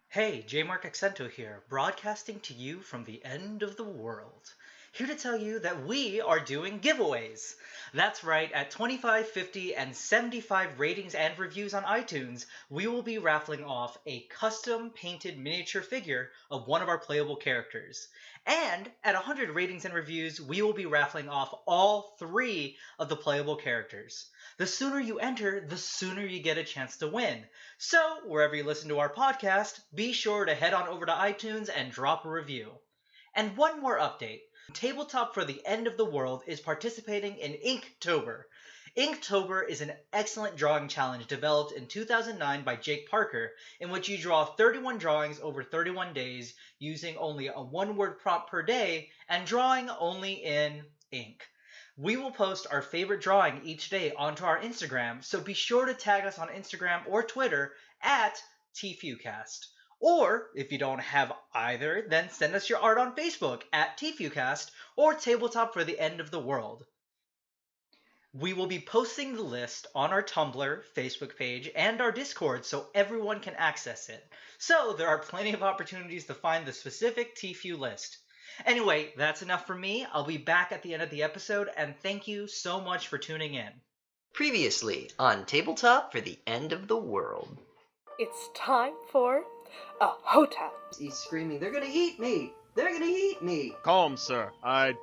Hey, J Mark Accento here, broadcasting to you from the end of the world. Here to tell you that we are doing giveaways. That's right, at 25, 50, and 75 ratings and reviews on iTunes, we will be raffling off a custom painted miniature figure of one of our playable characters. And at 100 ratings and reviews, we will be raffling off all 3 of the playable characters. The sooner you enter, the sooner you get a chance to win. So, wherever you listen to our podcast, be sure to head on over to iTunes and drop a review. And one more update. Tabletop for the End of the World is participating in Inktober. Inktober is an excellent drawing challenge developed in 2009 by Jake Parker, in which you draw 31 drawings over 31 days using only a one-word prompt per day and drawing only in ink. We will post our favorite drawing each day onto our Instagram, so be sure to tag us on Instagram or Twitter at TFEWcast. Or, if you don't have either, then send us your art on Facebook at TFEWcast or Tabletop for the End of the World. We will be posting the list on our Tumblr, Facebook page, and our Discord so everyone can access it. So there are plenty of opportunities to find the specific TFEW list. Anyway, that's enough for me. I'll be back at the end of the episode, and thank you so much for tuning in. Previously on Tabletop for the End of the World. It's time for a Hota. He's screaming, "They're gonna eat me! They're gonna eat me!" Calm, sir. I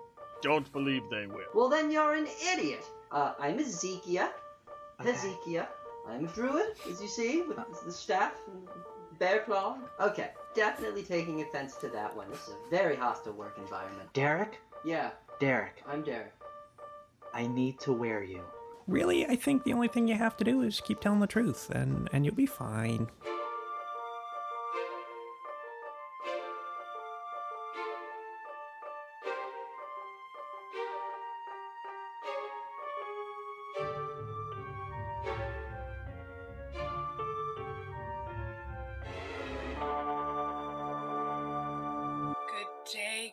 don't believe they will. Well, then you're an idiot. I'm Hezekiah. Hezekiah. I'm a druid, as you see, with the staff and bear claw. Okay, definitely taking offense to that one. This is a very hostile work environment. Derek? Yeah, Derek, I'm Derek. I need to wear you. Really, I think the only thing you have to do is keep telling the truth, and you'll be fine.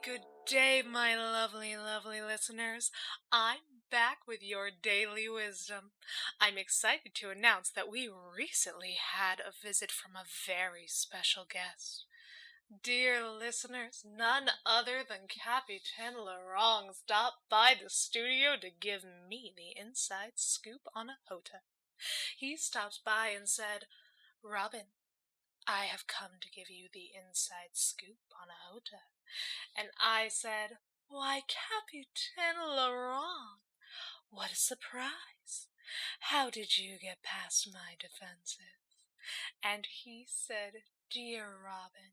Good day, my lovely, lovely listeners. I'm back with your daily wisdom. I'm excited to announce that we recently had a visit from a very special guest. Dear listeners, none other than Capitan Larong stopped by the studio to give me the inside scoop on a Hota. He stopped by and said, "Robin, I have come to give you the inside scoop on a Hota." And I said, "Why, Capitan Laurent, what a surprise! How did you get past my defenses?" And he said, "Dear Robin,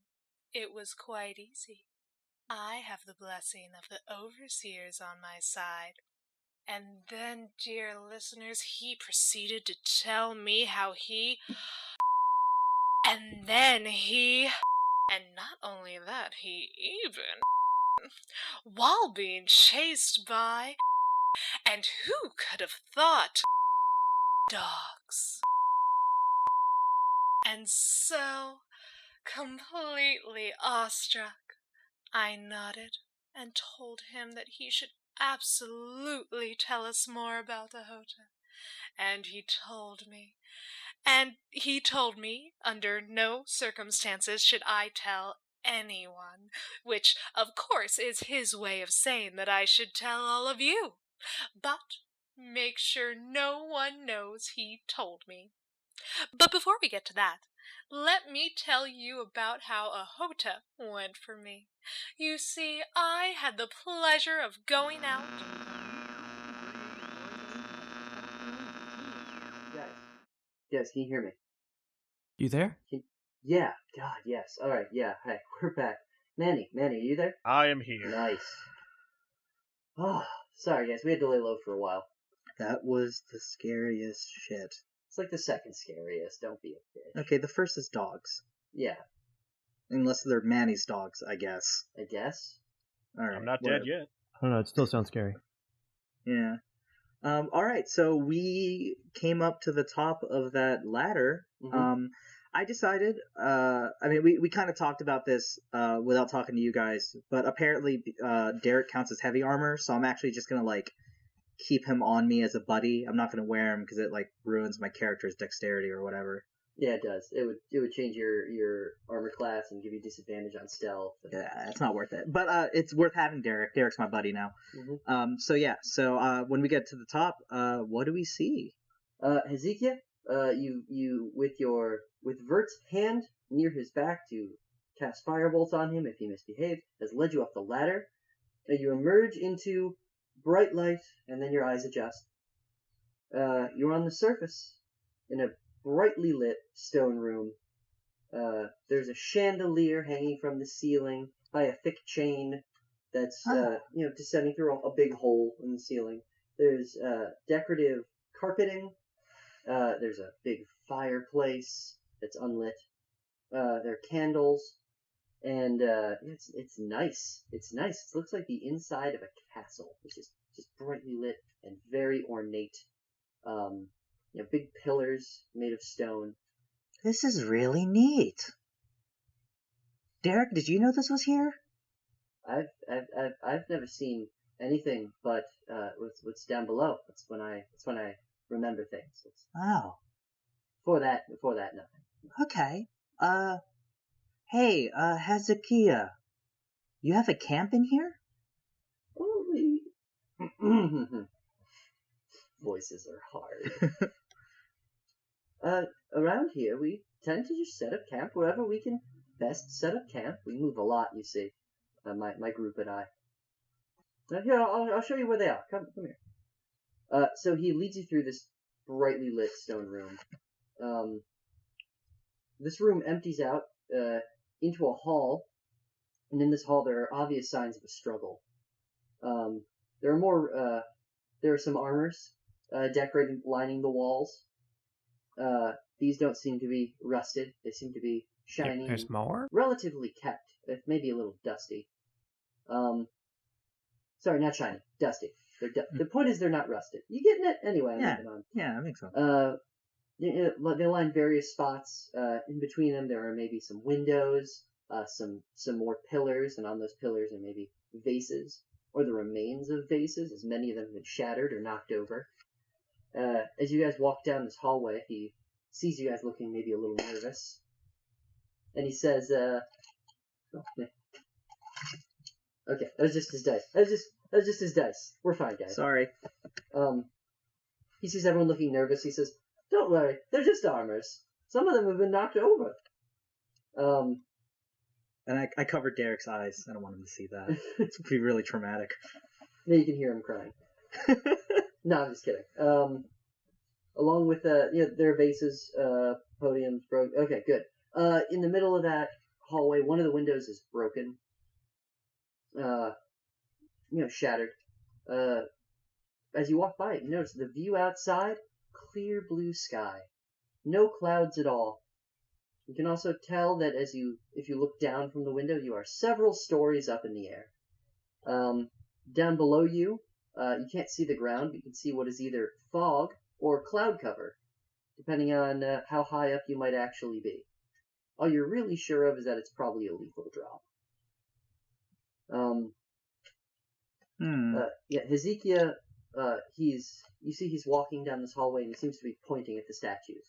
it was quite easy. I have the blessing of the overseers on my side." And then, dear listeners, he proceeded to tell me how he... And then he... And not only that, he even... while being chased by... And who could have thought... dogs? And so, completely awestruck, I nodded and told him that he should absolutely tell us more about the Hota. And he told me, under no circumstances should I tell anyone, which, of course, is his way of saying that I should tell all of you. But make sure no one knows he told me. But before we get to that, let me tell you about how a Hota went for me. You see, I had the pleasure of going out... Guys, can you hear me? You there? Yeah, God, yes. Alright, yeah, hey, we're back. Manny, are you there? I am here. Nice. Oh, sorry guys, we had to lay low for a while. That was the scariest shit. It's like the second scariest, don't be a bitch. Okay, the first is dogs. Yeah. Unless they're Manny's dogs, I guess. I guess? Alright. I'm not dead yet. I don't know, it still sounds scary. Yeah. Alright, so we came up to the top of that ladder. Mm-hmm. I decided, we kind of talked about this without talking to you guys, but apparently Derek counts as heavy armor, so I'm actually just going to, keep him on me as a buddy. I'm not going to wear him because it, ruins my character's dexterity or whatever. Yeah, it does. It would change your armor armor class and give you disadvantage on stealth. Yeah, it's not worth it. But it's worth having Derek. Derek's my buddy now. Mm-hmm. So when we get to the top, what do we see? Hezekiah, you with Virt's hand near his back to cast firebolts on him if he misbehaved, has led you up the ladder. You emerge into bright light, and then your eyes adjust. You're on the surface in a brightly lit stone room. There's a chandelier hanging from the ceiling by a thick chain that's descending through a big hole in the ceiling. There's decorative carpeting. There's a big fireplace that's unlit. There are candles, and it's nice. It's nice. It looks like the inside of a castle, which is just brightly lit and very ornate. Big pillars made of stone. This is really neat. Derek, did you know this was here? I've never seen anything but what's down below. That's when I remember things. Oh. Before that, nothing. Okay. Hey, Hezekiah, you have a camp in here? Oh, voices are hard. Around here, we tend to just set up camp wherever we can best set up camp. We move a lot, you see. My group and I. Here, I'll show you where they are. Come here. So he leads you through this brightly lit stone room. This room empties out into a hall, and in this hall there are obvious signs of a struggle. There are some armors decorated, lining the walls. These don't seem to be rusted. They seem to be shiny. There's more? Relatively kept. Maybe a little dusty. Sorry, not shiny. Dusty. The point is they're not rusted. You getting it? Anyway, I'm moving on. Yeah, I think so. They line various spots. In between them, there are maybe some windows, some more pillars, and on those pillars are maybe vases, or the remains of vases, as many of them have been shattered or knocked over. As you guys walk down this hallway, he sees you guys looking maybe a little nervous, and he says, Okay, that was just his dice. That was just his dice. We're fine, guys. Sorry. He sees everyone looking nervous. He says, "Don't worry, they're just armors. Some of them have been knocked over." And I covered Derek's eyes. I don't want him to see that. It would be really traumatic. Now you can hear him crying. No, I'm just kidding. Along with their vases, podiums, broke. Okay, good. In the middle of that hallway, one of the windows is broken. Shattered. As you walk by it, you notice the view outside, clear blue sky. No clouds at all. You can also tell that if you look down from the window, you are several stories up in the air. Down below you, you can't see the ground, but you can see what is either fog or cloud cover, depending on how high up you might actually be. All you're really sure of is that it's probably a lethal drop. Hezekiah, he's walking down this hallway and he seems to be pointing at the statues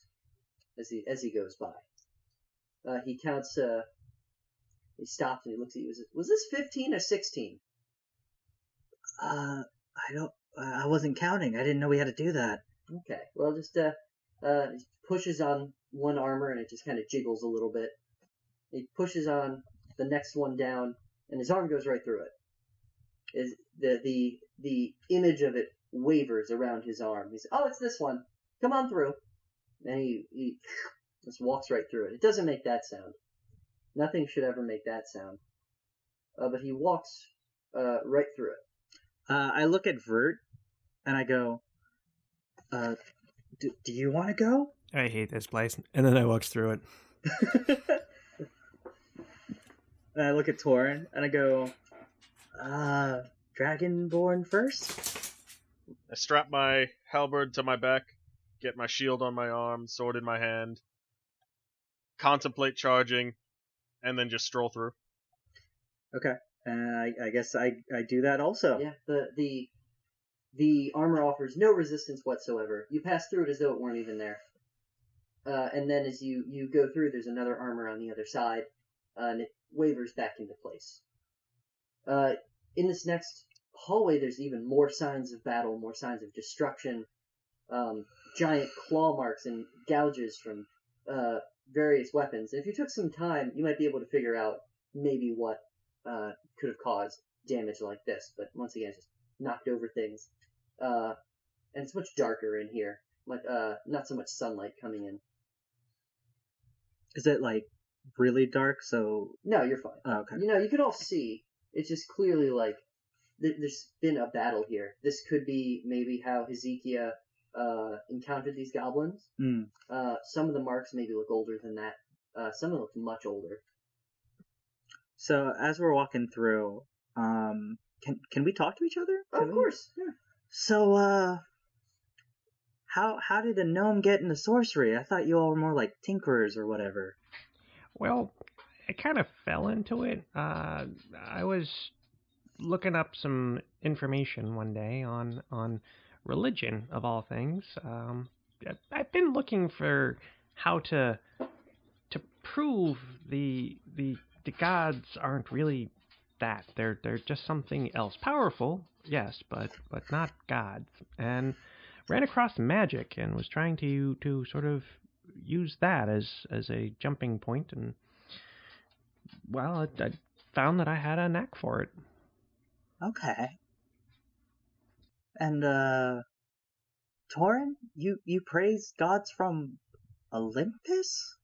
as he goes by. He counts, he stops and he looks at you. Was this 15 or 16? I wasn't counting. I didn't know we had to do that. Okay, well, just, he pushes on one armor and it just kind of jiggles a little bit. He pushes on the next one down and his arm goes right through it. The image of it wavers around his arm. He says, "Oh, it's this one. Come on through." And he just walks right through it. It doesn't make that sound. Nothing should ever make that sound. But he walks right through it. I look at Virt and I go, do you want to go? I hate this place. And then I walk through it. And I look at Torrin and I go, Dragonborn first? I strap my halberd to my back, get my shield on my arm, sword in my hand, contemplate charging, and then just stroll through. Okay. I guess I do that also. Yeah, the armor offers no resistance whatsoever. You pass through it as though it weren't even there. And then as you go through, there's another armor on the other side. and it wavers back into place. In this next hallway, there's even more signs of battle, more signs of destruction, giant claw marks and gouges from various weapons. And if you took some time, you might be able to figure out maybe what could have caused damage like this. But once again, just knocked over things. And it's much darker in here. Not so much sunlight coming in. Is it like really dark? So No, you're fine. oh, okay. You can all see. It's just clearly like there's been a battle here. This could be maybe how Hezekiah encountered these goblins. Mm. Some of the marks maybe look older than that. Some of them look much older. So as we're walking through, can we talk to each other? Of course. Yeah. So how did a gnome get into sorcery? I thought you all were more like tinkerers or whatever. Well, I kind of fell into it. I was looking up some information one day on religion, of all things. I've been looking for how to prove the gods aren't really that. They're just something else. Powerful, yes, but not gods. And ran across magic and was trying to sort of use that as a jumping point, and well, I found that I had a knack for it. Okay. And Torrin, you praise gods from Olympus?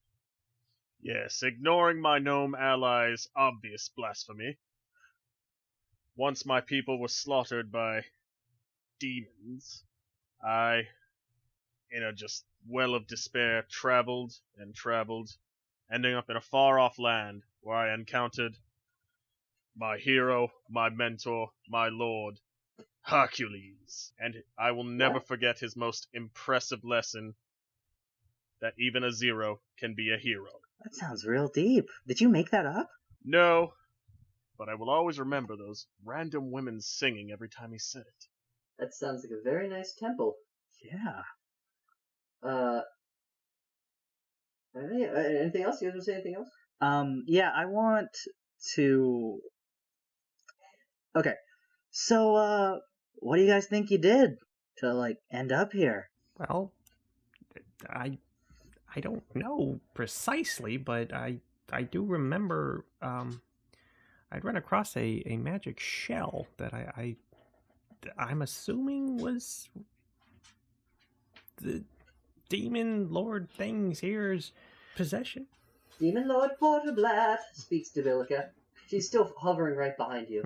Yes, ignoring my gnome allies' obvious blasphemy. Once my people were slaughtered by demons, I, in a just well of despair, traveled and traveled, ending up in a far-off land where I encountered my hero, my mentor, my lord, Hercules. And I will never forget his most impressive lesson, that even a zero can be a hero. That sounds real deep. Did you make that up? No, but I will always remember those random women singing every time he said it. That sounds like a very nice temple. Yeah. Anything else? You guys want to say anything else? Yeah, I want to... Okay, so, what do you guys think you did to, like, end up here? Well, I don't know precisely, but I do remember I'd run across a magic shell that I'm assuming was the demon lord things here's possession. Demon Lord Porterblatt, speaks Devilica. She's still hovering right behind you.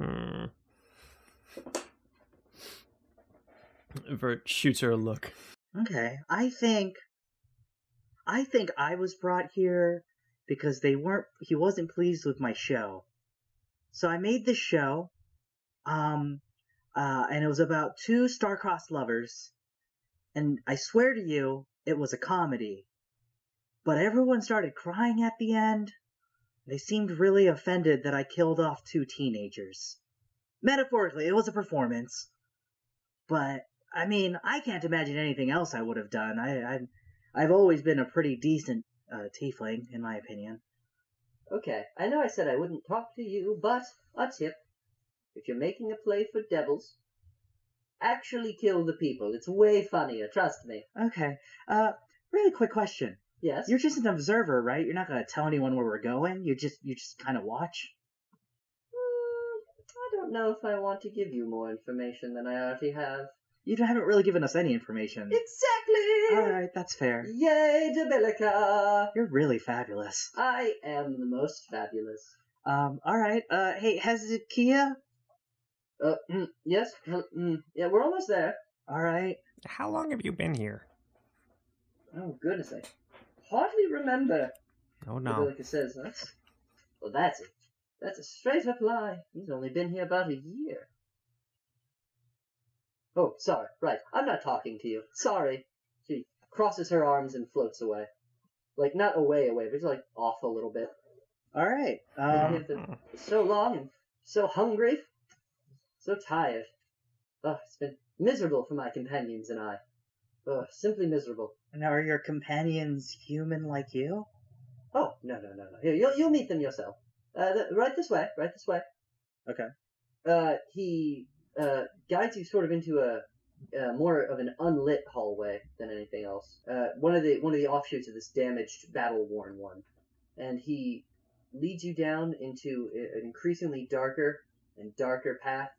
Virt shoots her a look. Okay, I think I was brought here because he wasn't pleased with my show. So I made this show, and it was about two star-crossed lovers, and I swear to you, it was a comedy. But everyone started crying at the end. They seemed really offended that I killed off two teenagers. Metaphorically, it was a performance. But, I mean, I can't imagine anything else I would have done. I've always been a pretty decent tiefling, in my opinion. Okay, I know I said I wouldn't talk to you, but a tip. If you're making a play for devils, actually kill the people. It's way funnier, trust me. Okay, really quick question. Yes? You're just an observer, right? You're not going to tell anyone where we're going? You just kind of watch? I don't know if I want to give you more information than I already have. You haven't really given us any information. Exactly! Alright, that's fair. Yay, Devilica! You're really fabulous. I am the most fabulous. Alright, hey, Hezekiah? Yes? Yeah, we're almost there. Alright. How long have you been here? Oh, goodness, I hardly remember. Oh, no. Devilica says, that's it. That's a straight-up lie. He's only been here about a year. Oh, sorry, right. I'm not talking to you. Sorry. She crosses her arms and floats away. Like, not away, but just, like, off a little bit. Alright, Been here for so long and so hungry. So tired. It's been miserable for my companions and I. Simply miserable. And are your companions human like you? Oh, no. Here, you'll meet them yourself. Right this way. Right this way. Okay. He guides you sort of into a more of an unlit hallway than anything else. One of the offshoots of this damaged, battle-worn one, and he leads you down into an increasingly darker and darker path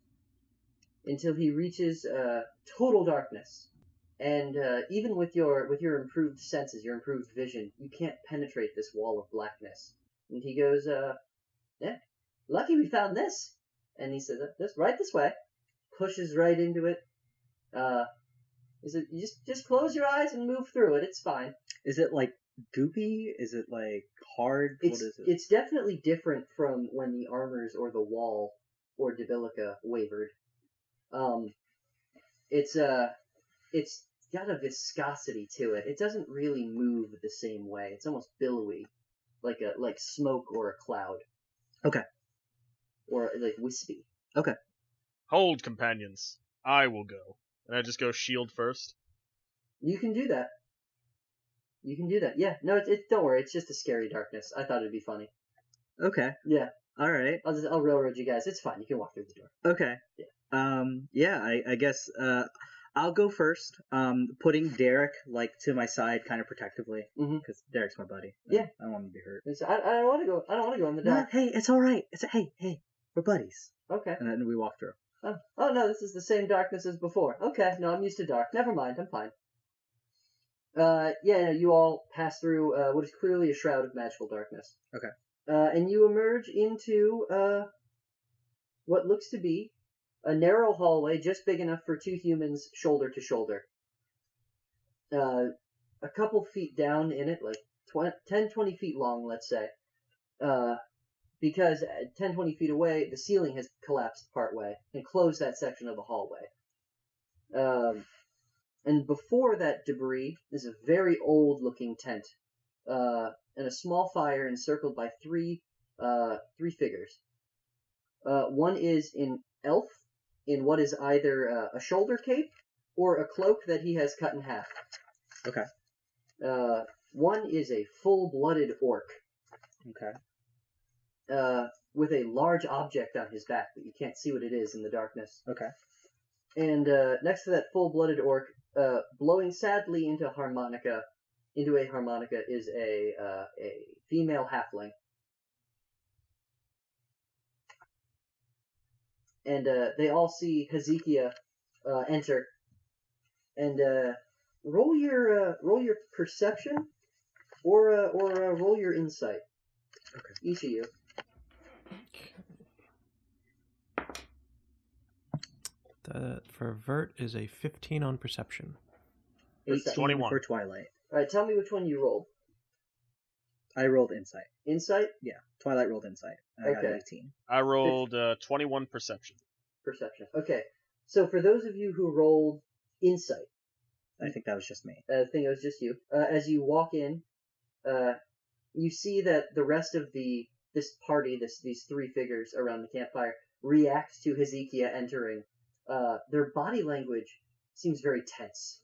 until he reaches total darkness. And even with your improved senses, your improved vision, you can't penetrate this wall of blackness. And he goes, "Yeah, lucky we found this." And he says, "This right this way." Pushes right into it. Is it you just close your eyes and move through it? It's fine. Is it like goopy? Is it like hard? What is it? It's definitely different from when the armors or the wall or Debilica wavered. It's got a viscosity to it. It doesn't really move the same way. It's almost billowy, like smoke or a cloud. Okay. Or like wispy. Okay. Hold, companions. I will go. And I just go shield first. You can do that. Yeah. No, don't worry. It's just a scary darkness. I thought it'd be funny. Okay. Yeah. All right. I'll railroad you guys. It's fine. You can walk through the door. Okay. Yeah. Yeah. I guess. I'll go first. Putting Derek like to my side, kind of protectively, because Derek's my buddy. Yeah. I don't want him to be hurt. I don't want to go. I don't want to go in the dark. No, hey, it's all right. Hey, we're buddies. Okay. And then we walk through. Oh no, this is the same darkness as before. Okay, no, I'm used to dark. Never mind, I'm fine. Yeah, you all pass through what is clearly a shroud of magical darkness. Okay. And you emerge into what looks to be a narrow hallway just big enough for two humans shoulder to shoulder. A couple feet down in it, like 10, 20 feet long, let's say. Because 10, 20 feet away, the ceiling has collapsed partway and closed that section of the hallway. And before that debris is a very old-looking tent, and a small fire encircled by three figures. One is in elf, in what is either a shoulder cape or a cloak that he has cut in half. Okay. One is a full-blooded orc. Okay. With a large object on his back, but you can't see what it is in the darkness. Okay. And next to that full-blooded orc, blowing sadly into a harmonica, is a female halfling. And they all see Hezekiah enter. And roll your perception, or roll your insight. Okay. Each of you. For Virt is a 15 on perception. 18 21. for Twilight. All right, tell me which one you rolled. I rolled Insight. Insight? Yeah, Twilight rolled Insight. And I got 18. I rolled 21 perception. Perception. Okay. So for those of you who rolled Insight, I think that was just me. I think it was just you. As you walk in, you see that the rest of this party, these three figures around the campfire, react to Hezekiah entering. Their body language seems very tense.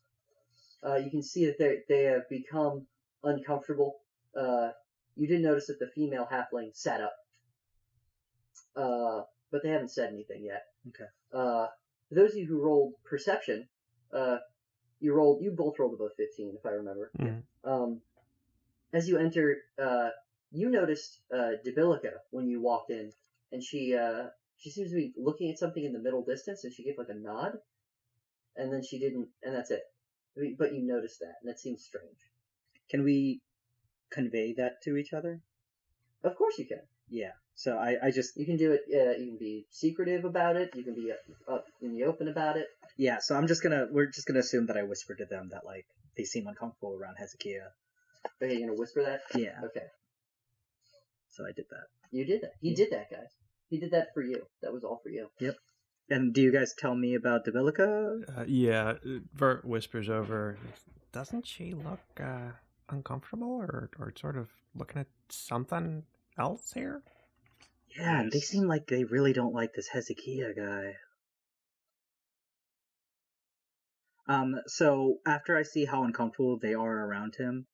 You can see that they have become uncomfortable. You did notice that the female halfling sat up, but they haven't said anything yet. Okay. For those of you who rolled perception, you both rolled above 15, if I remember. Mm-hmm. As you enter, you noticed Debilica when you walked in, and she seems to be looking at something in the middle distance, and she gave like a nod, and then she didn't, and that's it. But you noticed that, and that seems strange. Can we convey that to each other? Of course you can. Yeah. So I just... You can do it, you can be secretive about it, you can be up in the open about it. Yeah, so we're just gonna assume that I whispered to them that, like, they seem uncomfortable around Hezekiah. Okay, you're gonna whisper that? Yeah. Okay. So I did that. You did that. He did that, guys. He did that for you. That was all for you. Yep. And do you guys tell me about Debilica? Yeah, Virt whispers over. Doesn't she look uncomfortable or sort of looking at something else here? Yeah, they seem like they really don't like this Hezekiah guy. So after I see how uncomfortable they are around him,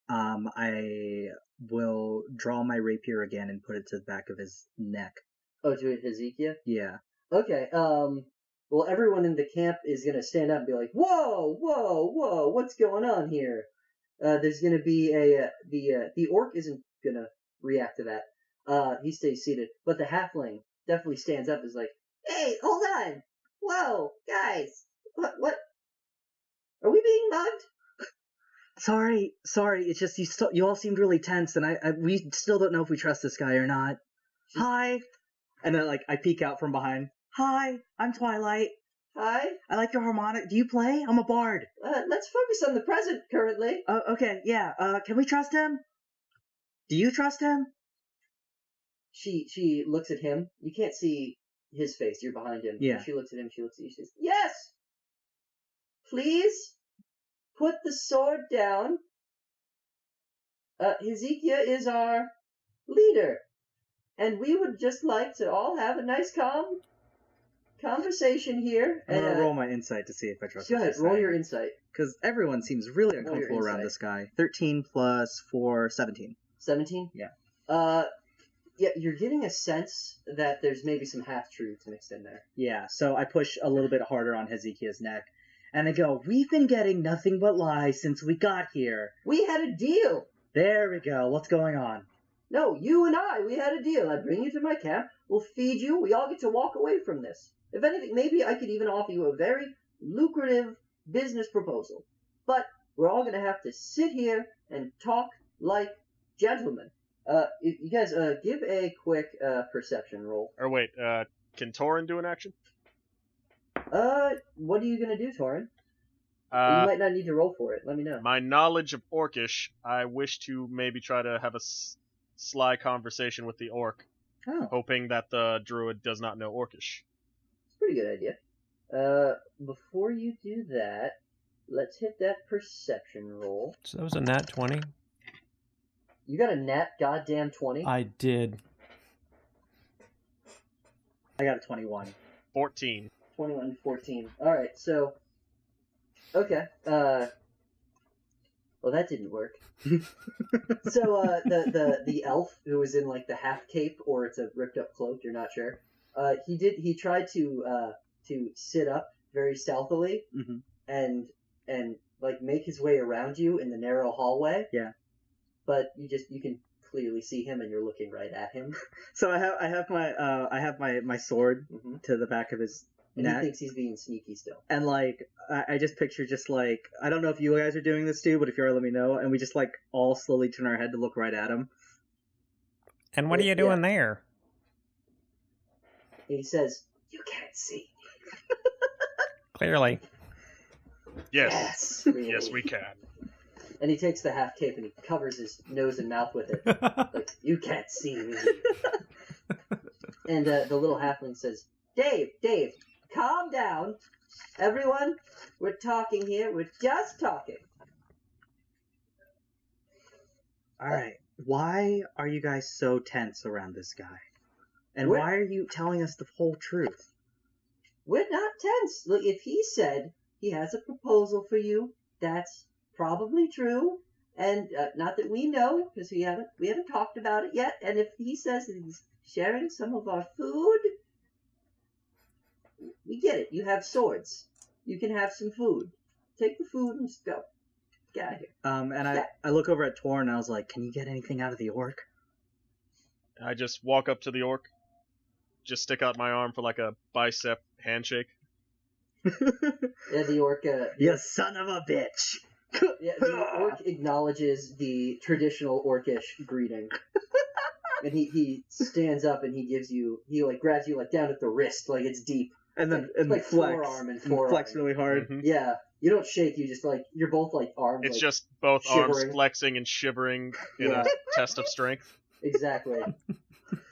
I will draw my rapier again and put it to the back of his neck. Oh, to Hezekiah? Yeah. Okay, well, everyone in the camp is gonna stand up and be like, whoa, whoa, whoa, what's going on here? There's gonna be the orc isn't gonna react to that. He stays seated. But the halfling definitely stands up and is like, hey, hold on! Whoa, guys! What? Are we being mugged? Sorry. It's just you all seemed really tense, and we still don't know if we trust this guy or not. Hi! And then, I peek out from behind. Hi, I'm Twilight. Hi? I like your harmonic. Do you play? I'm a bard. Let's focus on the present currently. Okay, yeah. Can we trust him? Do you trust him? She looks at him. You can't see his face. You're behind him. Yeah. She looks at him. She looks at you. She says, yes! Please put the sword down. Hezekiah is our leader. And we would just like to all have a nice, calm conversation here. I'm gonna roll my insight to see if I trust Go ahead, roll your insight. Because everyone seems really uncomfortable around this guy. 13 plus 4, 17. 17? Yeah. Yeah, you're getting a sense that there's maybe some half-truths mixed in there. Yeah, so I push a little bit harder on Hezekiah's neck. And I go, we've been getting nothing but lies since we got here. We had a deal! There we go. What's going on? No, you and we had a deal. I bring you to my camp, we'll feed you, we all get to walk away from this. If anything, maybe I could even offer you a very lucrative business proposal. But we're all going to have to sit here and talk like gentlemen. You guys, give a quick perception roll. Or wait, can Torrin do an action? What are you going to do, Torrin? You might not need to roll for it. Let me know. My knowledge of Orcish, I wish to maybe try to have a sly conversation with the orc, hoping that the druid does not know Orcish. It's a pretty good idea. Before you do that, let's hit that perception roll. So that was a nat 20? You got a nat goddamn 20? I did. I got a 21. 14. 21, 14. Alright, so... Okay, well, that didn't work. So, the elf, who was in, the half cape, or it's a ripped up cloak, you're not sure, he tried to sit up very stealthily, mm-hmm. and make his way around you in the narrow hallway. Yeah. But you can clearly see him, and you're looking right at him. So I have my sword mm-hmm. to the back of his and neck. He thinks he's being sneaky still. And I just picture I don't know if you guys are doing this too, but if you are, let me know. And we just all slowly turn our head to look right at him. And what are you doing there? And he says, "You can't see." Clearly. Yes. Really. Yes, we can. And he takes the half cape and he covers his nose and mouth with it. You can't see me. And the little halfling says, Dave, calm down. Everyone, we're talking here. We're just talking. Alright, why are you guys so tense around this guy? And why are you telling us the whole truth? We're not tense. Look, if he said he has a proposal for you, that's probably true. And not that we know, because we haven't talked about it yet. And if he says that he's sharing some of our food, we get it. You have swords. You can have some food. Take the food and just go. Get out of here. And I look over at Torrin and I was like, can you get anything out of the orc? I just walk up to the orc, just stick out my arm for a bicep handshake. Yeah, the orc... you son of a bitch! Yeah, the orc acknowledges the traditional orcish greeting. And he stands up and he grabs you down at the wrist, it's deep. And then flex. Forearm and forearm. Flex really hard. Mm-hmm. Yeah. You don't shake, you just you're both arms. It's just both shivering. arms flexing and shivering in a test of strength. Exactly.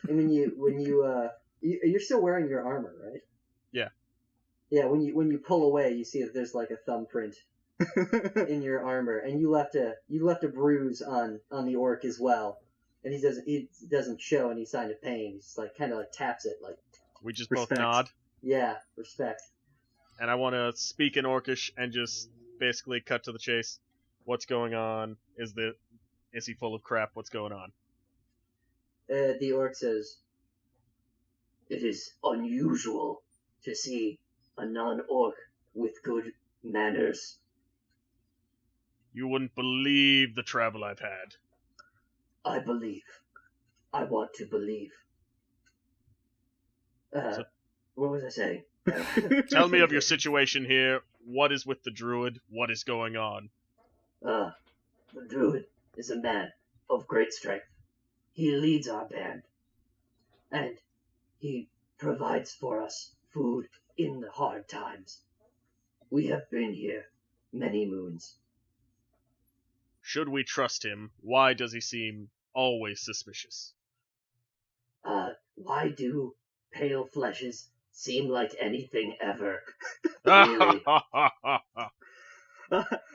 And you're still wearing your armor, right? Yeah. Yeah, when you pull away, you see that there's a thumbprint in your armor, and you left a bruise on the orc as well. And he doesn't show any sign of pain. He's kind of taps it We just respect. both nod. Yeah, respect. And I want to speak in Orcish and just basically cut to the chase. What's going on? Is Is he full of crap? What's going on? The orc says, "It is unusual to see a non-orc with good manners." You wouldn't believe the travel I've had. I believe. I want to believe. What was I saying? Tell me of your situation here. What is with the Druid? What is going on? The Druid is a man of great strength. He leads our band. And he provides for us food in the hard times. We have been here many moons. Should we trust him? Why does he seem always suspicious? Why do pale fleshes seem like anything ever? Really?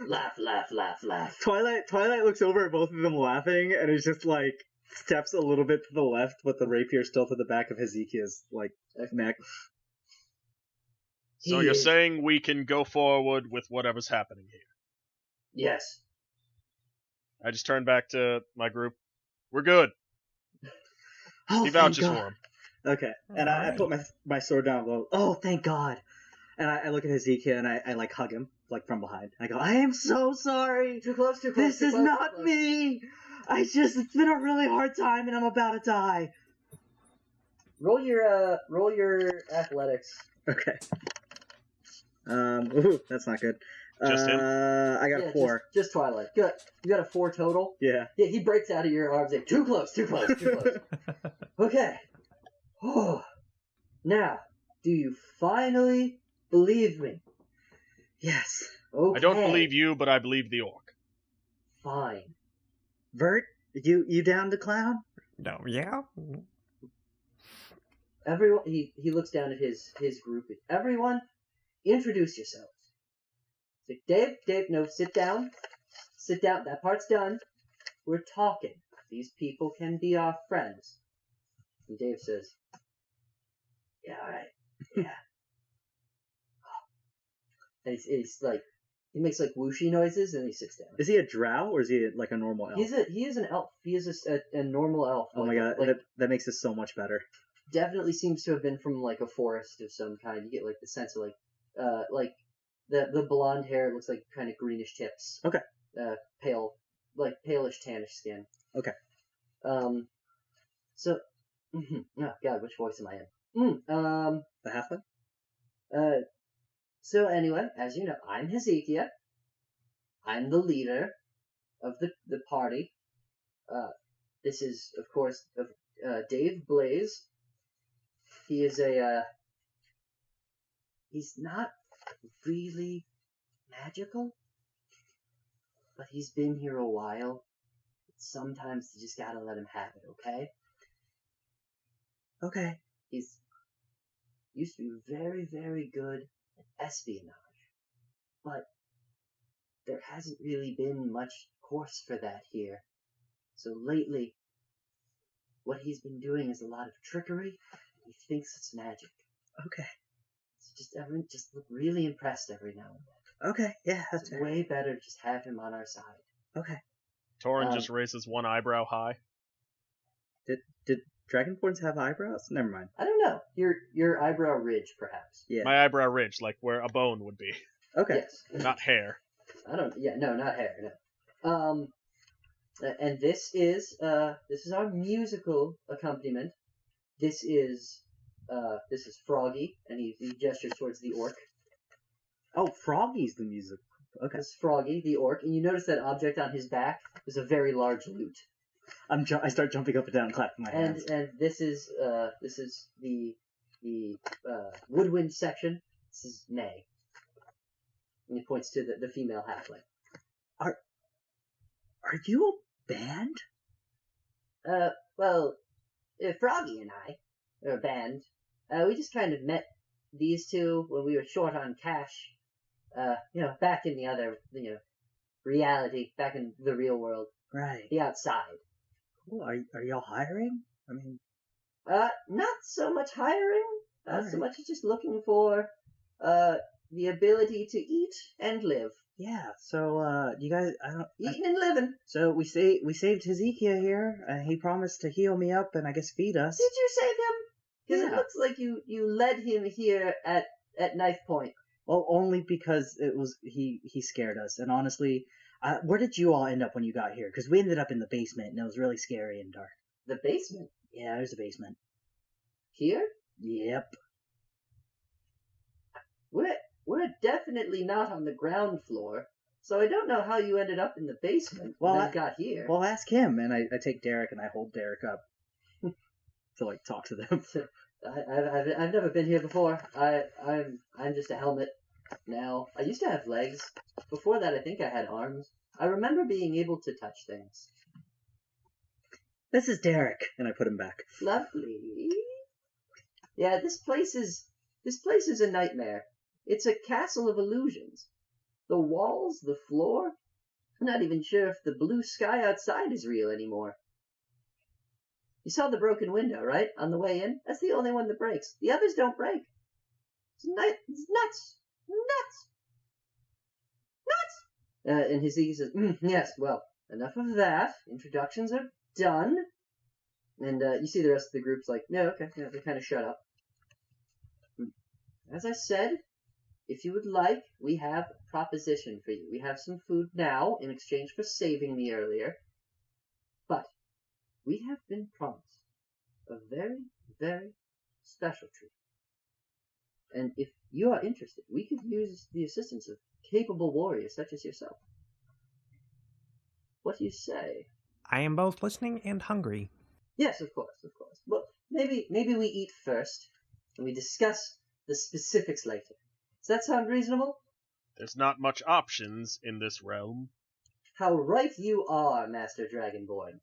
Laugh. Twilight looks over at both of them laughing, and is just like steps a little bit to the left, with the rapier still to the back of Hezekiah's like neck. So you're saying we can go forward with whatever's happening here? Yes. I just turned back to my group. We're good. Oh, He vouches thank for God. him. Okay, and I put my sword down and go, "Oh, thank God!" And I look at Hezekiah and I like hug him like from behind. I go, "I am so sorry. Too close. This is not me. It's been a really hard time, and I'm about to die." Roll your athletics. Okay. Ooh, that's not good. Just him? I got a 4. Just Twilight. Good. You got a 4 total? Yeah. Yeah, he breaks out of your arms like, too close. Okay. Oh. Now, do you finally believe me? Yes. Okay. I don't believe you, but I believe the orc. Fine. Virt, you down to clown? No, yeah? Everyone, he looks down at his group. Everyone, introduce yourselves. Like, Dave, no, sit down. Sit down. That part's done. We're talking. These people can be our friends. And Dave says, "Yeah, all right. Yeah." And he's like, he makes like whooshy noises, and he sits down. Is he a drow or is he like a normal elf? He is an elf. He is a normal elf. Oh my God, that makes this so much better. Definitely seems to have been from like a forest of some kind. You get like the sense of like the blonde hair looks like kind of greenish tips. Okay. Pale, like palish tannish skin. Okay. So, oh God, which voice am I in? The halfling? So anyway, as you know, I'm Hezekiah. I'm the leader of the party. This is, of course, Dave Blaze. He is he's not really magical, but he's been here a while. Sometimes you just gotta let him have it, okay? Okay. He's used to be very, very good at espionage, but there hasn't really been much course for that here. So lately, what he's been doing is a lot of trickery. He thinks it's magic. Okay. So just look really impressed every now and then. Okay, yeah, that's It's fair. way better to just have him on our side. Okay. Torrin just raises one eyebrow high. Did dragonborns have eyebrows? Never mind. I don't know. Your eyebrow ridge, perhaps. Yeah. My eyebrow ridge, like where a bone would be. Okay. Yes. Not hair. No, not hair. No. And this is our musical accompaniment. This is Froggy, and he gestures towards the orc. Oh, Froggy's the music. Okay. This is Froggy, the orc, and you notice that object on his back is a very large lute. I start jumping up and down, clapping my hands. And this is the woodwind section. This is Nay. And he points to the female halfling. Are you a band? Well, Froggy and I are a band. We just kind of met these two when we were short on cash. Back in the other, reality, back in the real world, Right. the outside. Cool. Are y'all hiring? I mean, Not so much hiring, so Alright. much as just looking for, the ability to eat and live. Yeah. So, you guys, Eating and living. So we saved Hezekiah here, and he promised to heal me up and I guess feed us. Did you save him? Because it Yeah. looks like you led him here at knife point. Well, only because he scared us, and honestly, where did you all end up when you got here? Because we ended up in the basement, and it was really scary and dark. The basement? Yeah, there's a basement. Here? Yep. We're definitely not on the ground floor, so I don't know how you ended up in the basement Well, when you got here. Well, ask him, and I take Derek and I hold Derek up to like talk to them. I've never been here before. I'm just a helmet now. I used to have legs. Before that, I think I had arms. I remember being able to touch things. This is Derek, and I put him back. Lovely. Yeah, this place is a nightmare. It's a castle of illusions. The walls, the floor. I'm not even sure if the blue sky outside is real anymore. You saw the broken window, right? On the way in? That's the only one that breaks. The others don't break. It's nuts. Nuts! And Hezekiah says, yes, well, enough of that. Introductions are done. And you see the rest of the group's like, no, okay, yeah, they kind of shut up. As I said, if you would like, we have a proposition for you. We have some food now in exchange for saving me earlier. But we have been promised a very, very special treat. And if you are interested, we could use the assistance of capable warriors such as yourself. What do you say? I am both listening and hungry. Yes, of course. Well, maybe we eat first, and we discuss the specifics later. Does that sound reasonable? There's not much options in this realm. How right you are, Master Dragonborn.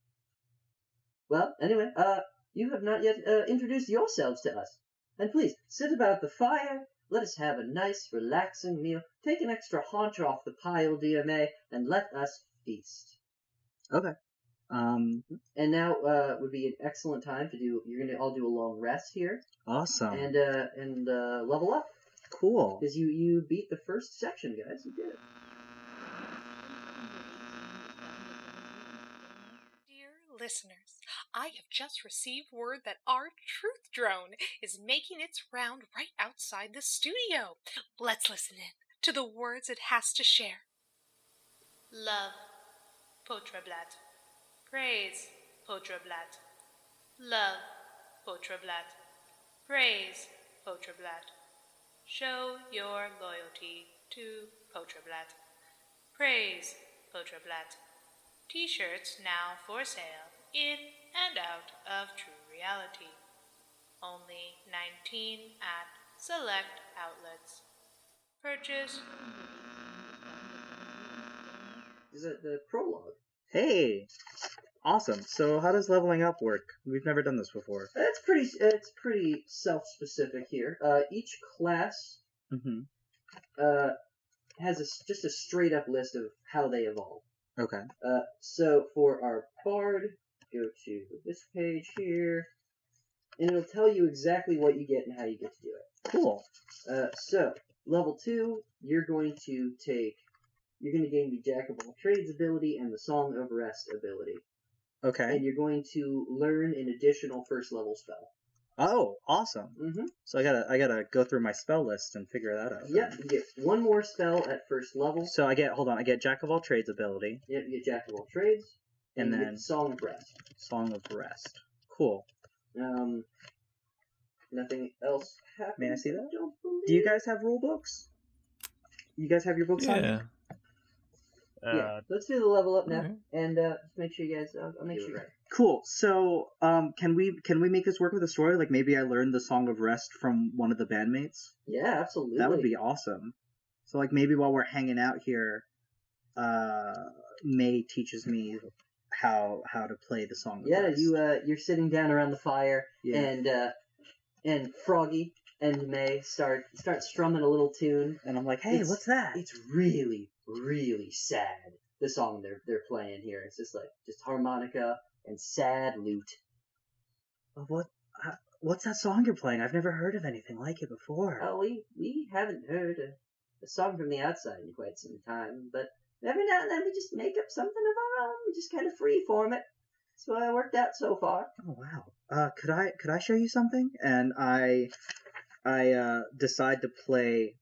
Well, anyway, you have not yet introduced yourselves to us. And please, sit about the fire, let us have a nice, relaxing meal, take an extra haunch off the pile, dear May, and let us feast. Okay. And now would be an excellent time to do, you're going to all do a long rest here. Awesome. And level up. Cool. Because you beat the first section, guys. You did it. Dear listeners, I have just received word that our truth drone is making its round right outside the studio. Let's listen in to the words it has to share. Love, Potrablat. Praise, Potrablat. Love, Potrablat. Praise, Potrablat. Show your loyalty to Potrablat. Praise, Potrablat. T-shirts now for sale in and out of True Reality. Only 19 at select outlets. Purchase. Is it the prologue? Hey. Awesome. So how does leveling up work? We've never done this before. It's pretty self-specific here. Each class has just a straight-up list of how they evolve. Okay. So for our bard, go to this page here, and it'll tell you exactly what you get and how you get to do it. Cool. So level 2, you're going to gain the Jack of all trades ability and the Song of Rest ability. Okay. And you're going to learn an additional first level spell. Oh, awesome. Mm-hmm. So I gotta go through my spell list and figure that out. Yep, you get one more spell at first level. So I get Jack of all trades ability. Yep, you get Jack of all trades. And you then get Song of Rest. Song of Rest. Cool. Nothing else happens. May I see that? Don't believe. Do you guys have rule books? You guys have your books on? Yeah. Yeah, let's do the level up now, Alright. and just make sure you guys. I'll make sure you're right. Cool. So, can we make this work with the story? Like maybe I learned the Song of Rest from one of the bandmates. Yeah, absolutely. That would be awesome. So, like maybe while we're hanging out here, May teaches me how to play the Song of Rest. You're sitting down around the fire, Yeah. and Froggy and May start strumming a little tune, And I'm like, hey, what's that? It's really, really sad. The song they're playing here. It's just harmonica and sad lute. What's that song you're playing? I've never heard of anything like it before. Oh, we haven't heard a song from the outside in quite some time, but every now and then we just make up something of our own. We just kind of freeform it. That's what I worked out so far. Oh wow. Could I show you something? And I decide to play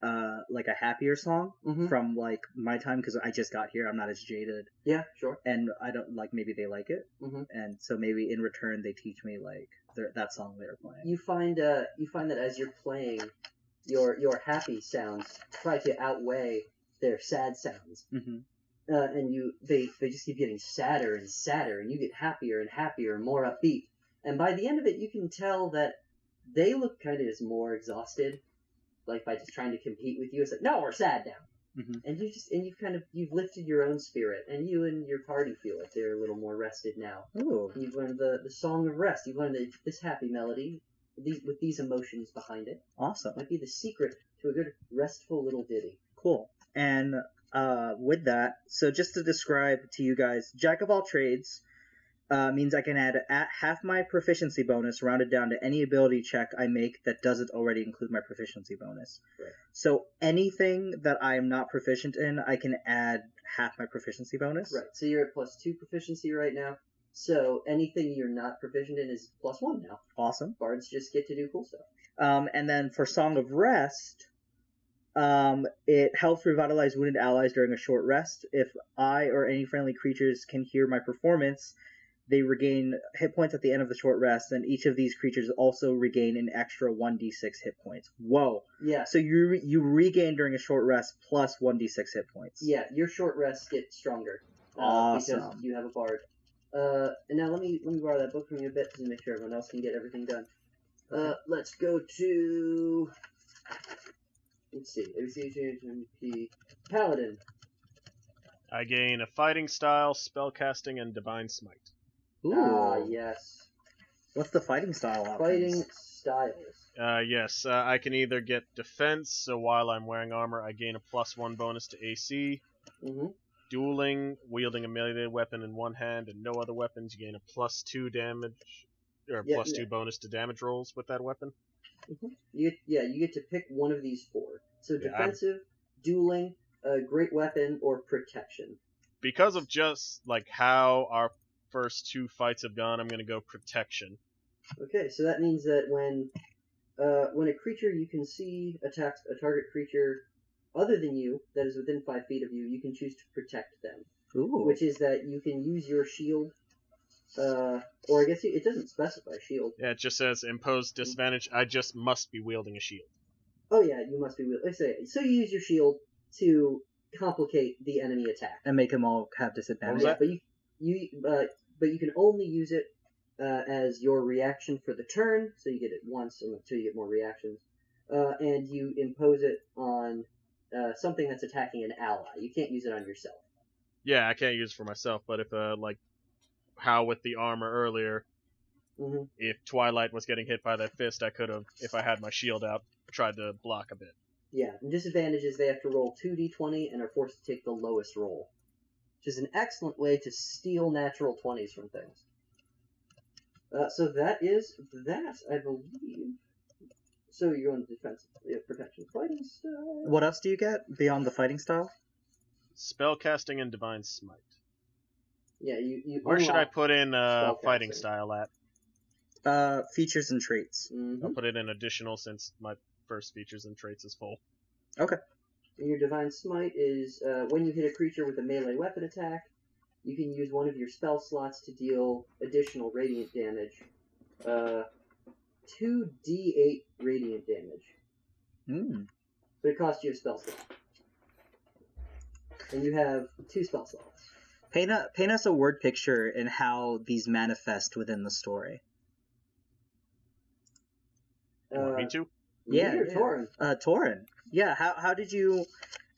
like a happier song from like my time because I just got here. I'm not as jaded. Yeah, sure. And I don't like maybe they like it, and so maybe in return they teach me like that song they were playing. You find that as you're playing, your happy sounds try to outweigh their sad sounds, and they just keep getting sadder and sadder, and you get happier and happier and more upbeat. And by the end of it, you can tell that they look kind of as more exhausted, like by just trying to compete with you. It's like, no, we're sad now. And you've lifted your own spirit, and you and your party feel like they're a little more rested now. Ooh. You've learned the song of rest. You've learned this happy melody, with these emotions behind it. Awesome. Might be the secret to a good restful little ditty. Cool. And with that, so just to describe to you guys, Jack of all trades means I can add half my proficiency bonus rounded down to any ability check I make that doesn't already include my proficiency bonus. Right. So anything that I am not proficient in, I can add half my proficiency bonus. Right. So you're at +2 proficiency right now. So anything you're not proficient in is +1 now. Awesome. Bards just get to do cool stuff. And then for Song of Rest, it helps revitalize wounded allies during a short rest. If I or any friendly creatures can hear my performance, they regain hit points at the end of the short rest, and each of these creatures also regain an extra 1d6 hit points. Whoa. Yeah. So you regain during a short rest plus 1d6 hit points. Yeah, your short rests get stronger. Awesome. Because you have a bard. And now let me borrow that book from you a bit to make sure everyone else can get everything done. Let's go to... Let's see. ABC, Paladin. I gain a fighting style, spellcasting, and divine smite. Ooh. Ah, yes. What's the fighting style options? Fighting styles. Yes, I can either get defense, so while I'm wearing armor, I gain a +1 bonus to AC. Dueling, wielding a melee weapon in one hand and no other weapons, you gain a +2 damage, or +2 bonus to damage rolls with that weapon. You get to pick one of these four. So defensive, dueling, great weapon, or protection. Because of just like how our first 2 fights have gone, I'm going to go protection. Okay, so that means that when a creature you can see attacks a target creature other than you that is within 5 feet of you, you can choose to protect them. Ooh. Which is that you can use your shield, or I guess it doesn't specify shield. Yeah, it just says impose disadvantage. I just must be wielding a shield. Oh yeah, you must be wielding. Let's say so you use your shield to complicate the enemy attack And make them all have disadvantage. What was Yeah, but you can only use it as your reaction for the turn, so you get it once until you get more reactions, and you impose it on something that's attacking an ally. You can't use it on yourself. Yeah, I can't use it for myself, but if like how with the armor earlier, if Twilight was getting hit by that fist, I could have, if I had my shield out, tried to block a bit. Yeah, and disadvantage is they have to roll 2d20 and are forced to take the lowest roll, which is an excellent way to steal natural 20s from things. So that is that, I believe. So you're on defense, protection, fighting style. What else do you get beyond the fighting style? Spellcasting and divine smite. Yeah, you Where should I unlock put in fighting spellcasting. style at? Features and traits. I'll put it in additional since my first features and traits is full. Okay. And your divine smite is when you hit a creature with a melee weapon attack, you can use one of your spell slots to deal additional radiant damage. 2d8 radiant damage. But it costs you a spell slot. And you have 2 spell slots. Paint us a word picture in how these manifest within the story. You want me to? Yeah, Or Torrin. Torrin. Yeah, how did you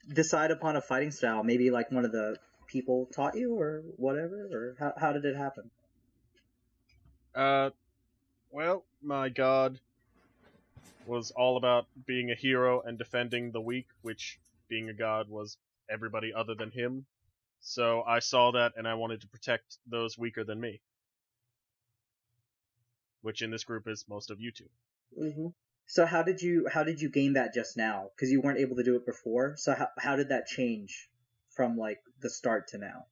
decide upon a fighting style? Maybe like one of the people taught you or whatever? Or how did it happen? Well, my god was all about being a hero and defending the weak, which, being a god, was everybody other than him. So I saw that and I wanted to protect those weaker than me. Which in this group is most of you two. So how did you gain that just now? Because you weren't able to do it before. So how did that change from like the start to now?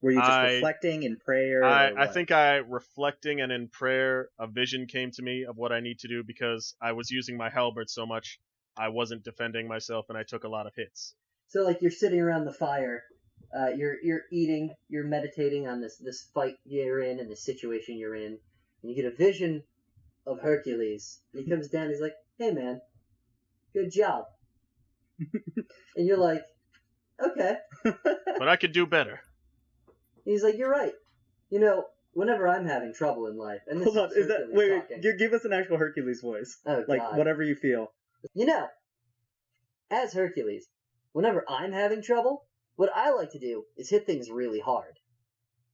Were you just reflecting in prayer? I think reflecting, and in prayer, a vision came to me of what I need to do because I was using my halberd so much, I wasn't defending myself, and I took a lot of hits. So like you're sitting around the fire, you're eating, you're meditating on this fight you're in and the situation you're in, and you get a vision of Hercules. And he comes down, he's like, "Hey man, good job." And you're like, "Okay." But I could do better. He's like, "You're right. You know, whenever I'm having trouble in life," and this Hold on, is that wait, give us an actual Hercules voice. Oh, like God. whatever you feel. You know, as Hercules, whenever I'm having trouble, what I like to do is hit things really hard.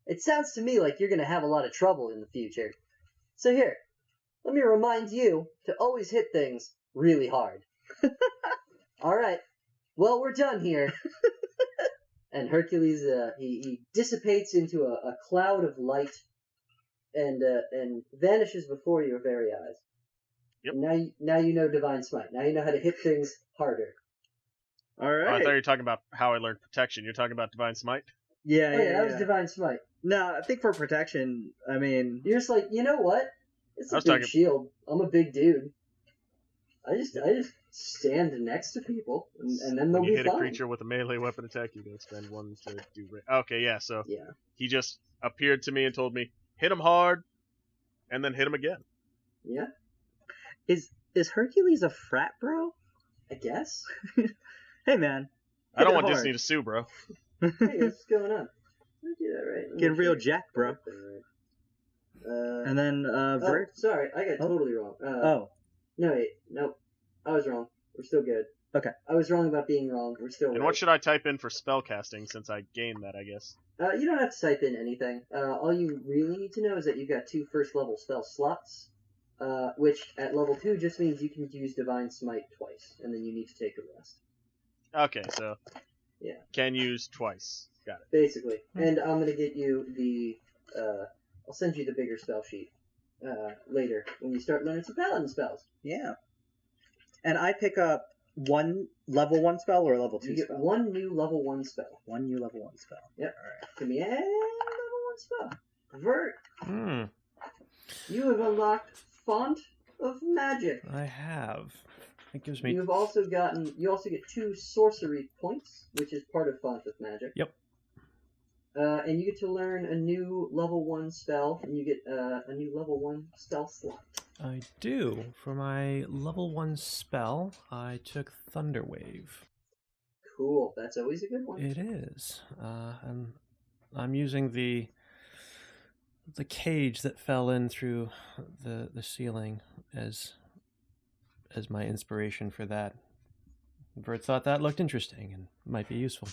It sounds to me like you're going to have a lot of trouble in the future. So here, let me remind you to always hit things really hard. All right. Well, we're done here. And Hercules, he dissipates into a cloud of light and vanishes before your very eyes. Yep. Now you know Divine Smite. Now you know how to hit things harder. All right. Oh, I thought you were talking about how I learned protection. You're talking about Divine Smite? Yeah, That was Divine Smite. No, I think for protection, I mean... You're just like, you know what? It's a big shield. I'm a big dude. I just stand next to people, and then they'll be fine. When you hit a creature with a melee weapon attack, you can spend one to do... Okay, yeah, so yeah. He just appeared to me and told me, hit him hard, and then hit him again. Yeah. Is Hercules a frat bro? I guess. Hey, man. I don't want Disney to sue, bro. Hey, what's going on? Let me do that right. Get real jack, bro. And then, Virt. Oh, sorry, I got totally wrong. No, wait, nope. I was wrong. We're still good. Okay. I was wrong about being wrong. We're still And right. what should I type in for spellcasting since I gained that, I guess? You don't have to type in anything. All you really need to know is that you've got 2 first-level spell slots, which at level 2 just means you can use Divine Smite twice, and then you need to take a rest. Okay, so... Yeah. Can use twice. Got it. Basically. And I'm going to get you the... I'll send you the bigger spell sheet later when you start learning some paladin spells. Yeah. And I pick up one level 1 spell or a level 2 you get spell? one new level 1 spell. One new level 1 spell. Yep. Alright. Give me a level 1 spell. Virt. You have unlocked Font of Magic. I have. It gives me... You also get 2 sorcery points, which is part of Font of Magic. Yep. And you get to learn a new level 1 spell, and you get a new level 1 spell slot. I do. For my level 1 spell, I took Thunderwave. Cool. That's always a good one. It is. And I'm using the cage that fell in through the ceiling as my inspiration for that. Virt thought that looked interesting and might be useful.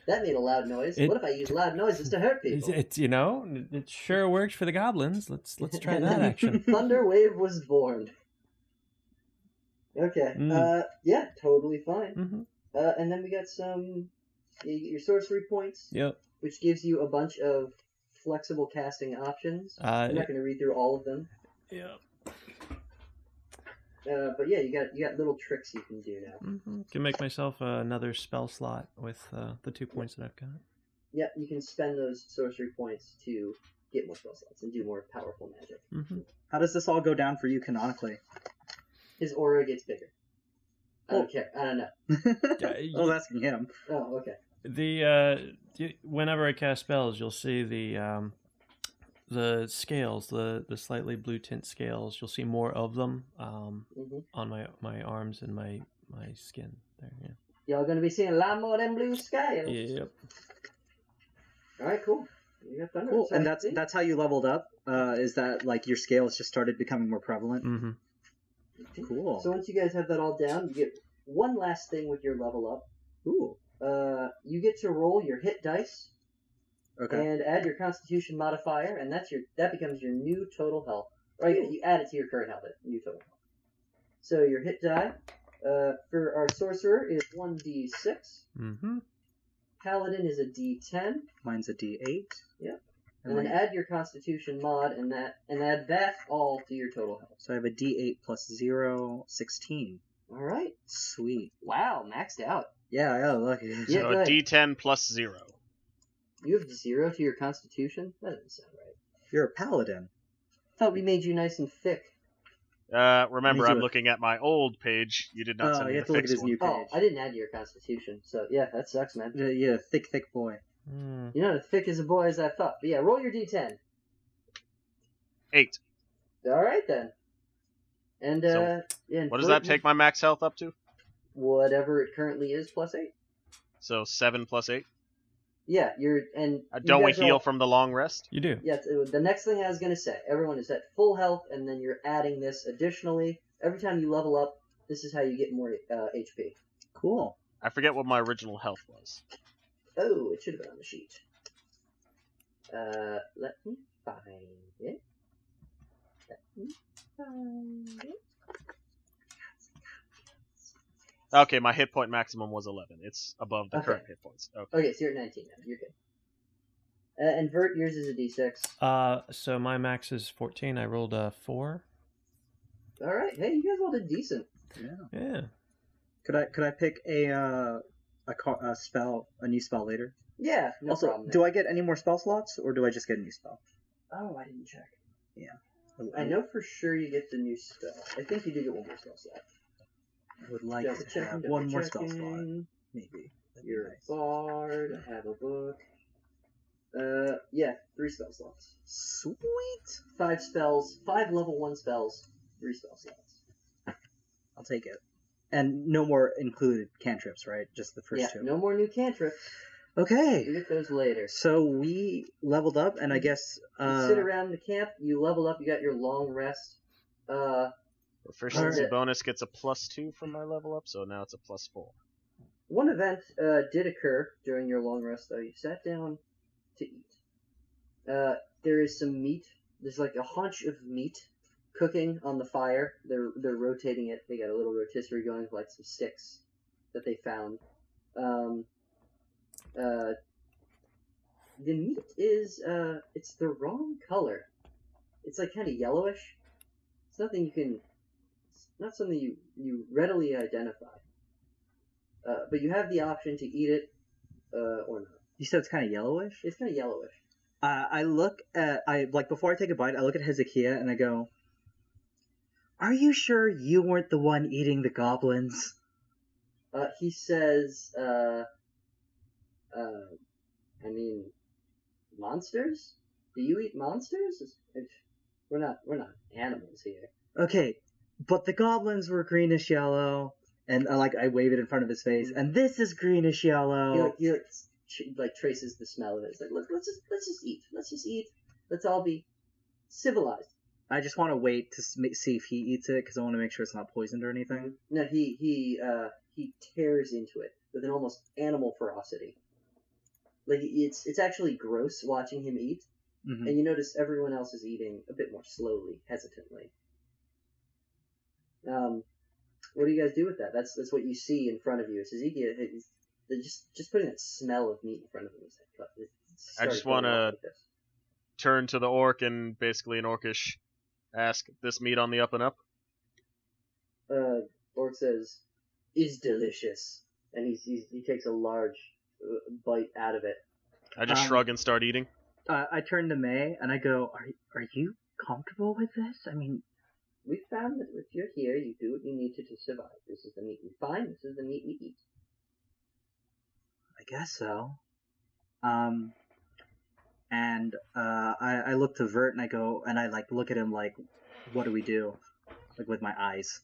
That made a loud noise. What if I use loud noises to hurt people? It sure worked for the goblins. Let's try that action. Thunderwave was born. Okay. Yeah, totally fine. Mm-hmm. And then we got your sorcery points. Yep. Which gives you a bunch of flexible casting options. I'm not going to read through all of them. Yeah. But yeah, you got little tricks you can do now. Mm-hmm. Can make myself another spell slot with the 2 points that I've got. Yeah, you can spend those sorcery points to get more spell slots and do more powerful magic. Mm-hmm. How does this all go down for you canonically? His aura gets bigger. I don't care. I don't know. I was asking him. Oh, okay. Whenever I cast spells, you'll see the scales, the slightly blue tint scales. You'll see more of them on my arms and my skin there. Yeah. Y'all gonna be seeing a lot more of them blue scales. Yep. All right, cool. You got thunder. Cool. And that's how you leveled up. Is that like your scales just started becoming more prevalent? Mm-hmm. Cool. So once you guys have that all down, you get one last thing with your level up. Ooh. You get to roll your hit dice. Okay. And add your Constitution modifier, and that becomes your new total health. Right, you add it to your current health, new total health. So your hit die for our sorcerer is 1d6. Mm-hmm. Paladin is a d10. Mine's a d8. Yeah. And then add your Constitution mod and add that all to your total health. So I have a D8 plus 0, 16. All right. Sweet. Wow, maxed out. Yeah, look. Yeah, So go a ahead. D10 plus 0. You have 0 to your Constitution? That doesn't sound right. You're a paladin. Thought we made you nice and thick. Remember, Means I'm you- looking at my old page. You did not send me you the have to look at fixed his one. new Oh, page. I didn't add your Constitution, so yeah, that sucks, man. Yeah, thick boy. You're not as thick as a boy as I thought. But yeah, roll your D10. 8. All right then. And So, yeah. What does that take my max health up to? Whatever it currently is plus 8. So 7 plus 8. Yeah, you Don't we guys are heal all- from the long rest? You do. Yeah, the next thing I was gonna say, everyone is at full health, and then you're adding this additionally. Every time you level up, this is how you get more HP. Cool. I forget what my original health was. Oh, it should have been on the sheet. Let me find it. Okay, my hit point maximum was 11. It's above the Okay. current hit points. Okay. Okay, so you're at 19 now. You're good. And Virt, yours is a D6. So my max is 14. I rolled a 4. All right. Hey, you guys all did decent. Yeah. Could I pick a spell, a new spell later? Yeah, no also, problem. do I get any more spell slots, or do I just get a new spell? Oh, I didn't check. Yeah. I know for sure you get the new spell. I think you do get one more spell slot. I would like Double to checking, have double one more spell slot, checking. maybe. That'd be You're nice. a bard. I have a book. Yeah, 3 spell slots. Sweet. 5 spells. 5 level 1 spells. 3 spell slots. I'll take it. And no more included cantrips, right? Just the first Yeah, two. no more new cantrips. Okay. You get those later. So we leveled up, and I guess You sit around the camp. You level up. You got your long rest. Proficiency Alright. bonus gets a +2 from my level up, so now it's a +4. One event did occur during your long rest, though. You sat down to eat. There is some meat. There's like a haunch of meat cooking on the fire. They're rotating it. They got a little rotisserie going with like some sticks that they found. The meat is it's the wrong color. It's like kind of yellowish. It's nothing you can. It's not something you readily identify. But you have the option to eat it or not. you said it's kind of yellowish. It's kind of yellowish. I look at before I take a bite, I look at Hezekiah and I go, "Are you sure you weren't the one eating the goblins?" He says, I mean, monsters? Do you eat monsters? We're not animals here. Okay, but the goblins were greenish yellow, and I wave it in front of his face, and this is greenish yellow. He traces the smell of it. It's like, look, let's just eat. Let's just eat. Let's all be civilized. I just want to wait to see if he eats it because I want to make sure it's not poisoned or anything. No, he tears into it with an almost animal ferocity. Like it's actually gross watching him eat, Mm-hmm. and you notice everyone else is eating a bit more slowly, hesitantly. What do you guys do with that? That's what you see in front of you. It's Hezekiah. Just putting that smell of meat in front of him. I just want to turn to the orc and basically in orcish ask, "This meat on the up and up?" Orc says, "Is delicious," and he takes a large bite out of it. Uh, I just shrug and start eating. I turn to May and I go, "Are you comfortable with this? I mean, We found that if you're here, you do what you need to survive. This is the meat we find. This is the meat we eat." I guess so." And I look to Virt and I go, and I look at him like, "What do we do?" Like with my eyes.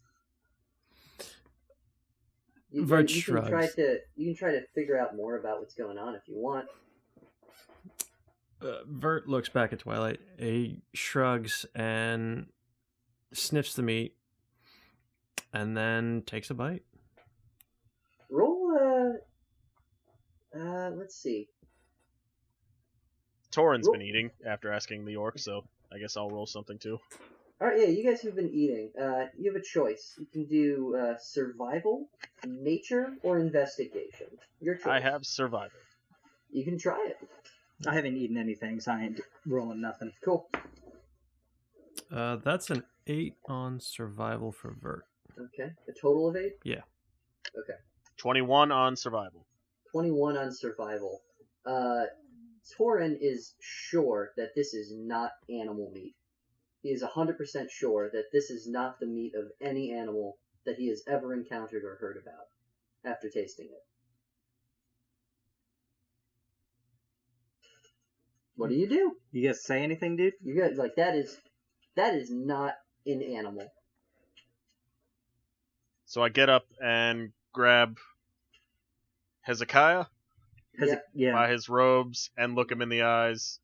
Virt You shrugs. can try to figure out more about what's going on if you want. Virt looks back at Twilight. He shrugs and sniffs the meat, and then takes a bite. Roll. Let's see. Torrin's been eating after asking the orc, so I guess I'll roll something too. All right, yeah, you guys have been eating. You have a choice. You can do survival, nature, or investigation. Your choice. I have survivor. You can try it. I haven't eaten anything, so I ain't rolling nothing. Cool. That's an 8 on survival for Virt. Okay. A total of 8? Yeah. Okay. 21 on survival. 21 on survival. Torrin is sure that this is not animal meat. He is 100% sure that this is not the meat of any animal that he has ever encountered or heard about after tasting it. What do? You guys say anything, dude? You guys, like, that is not an animal. So I get up and grab Hezekiah Yeah. by his robes and look him in the eyes